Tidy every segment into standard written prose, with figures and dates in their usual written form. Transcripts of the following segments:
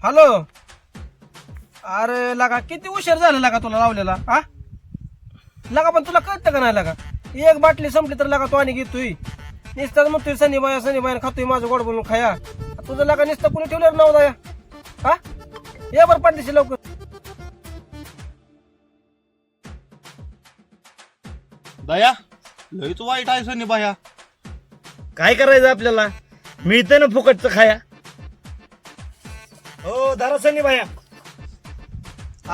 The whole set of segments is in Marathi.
हॅलो. अरे लगा किती उशीर झाला लगा तुला लावलेला हा लगा. पण तुला कळतं का नाही लगा. एक बाटली संपली तर लगा तू आणि घेतोय नुसतं म्हणतोय सनी बाया खातोय माझं गोड बोलून खाया. तुझं लगा नुसतं कुणी ठेवलं नाव दया हा. ये बरं पाठीशी लवकर. दया लयच वाईट आहे सनी बाया. काय करायचं आपल्याला, मिळतं ना फुकटचं खाया. हो धरा सनी बाया.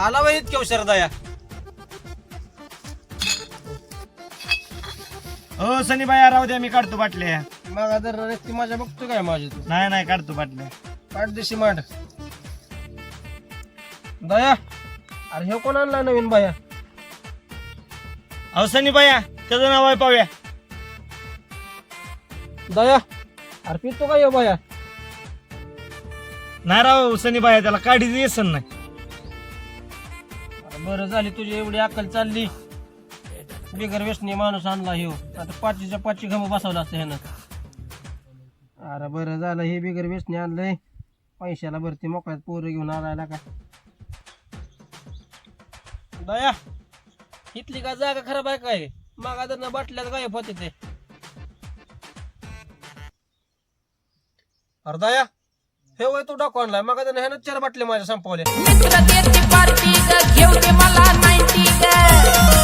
आला बाई इतक्या उशीर दया. हो सनी बाया राहू द्या, मी काढतो बाटल्या. मग जर ती माझ्या बघतो काय माझी तू नाही काढतो बाटल्या. पाठदेशी मांड दया. अरे हे कोण आणला नवीन बाया. अहो सनी बाया त्याचं नाव आहे पाव्या. दया अरे पितो का ये बाया. नाही राव सनी बाया, त्याला काढीच येसन नाही. अरे बरं झाली तुझी एवढी अक्कल चालली. बिगर व्यसनी माणूस आणला ह्यो. आता पाचीच्या पाचची घम बसवला असतं ह्यानं. अरे बरं झालं हे बिगर व्यसनी आणलंय. पैशाला भरती मोकळ्यात पोरं घेऊन आलायला का. दया इथली का जागा खराब आहे काय. मागा जर बाटल्यात गायब होते ते. अरे दया हे वय तू टाकू आणलाय. मागा जर ह्यानं 4 बाटल्या माझ्या संपवल्या. मित्र देते पार्टी ग घेऊ दे मला 90 ग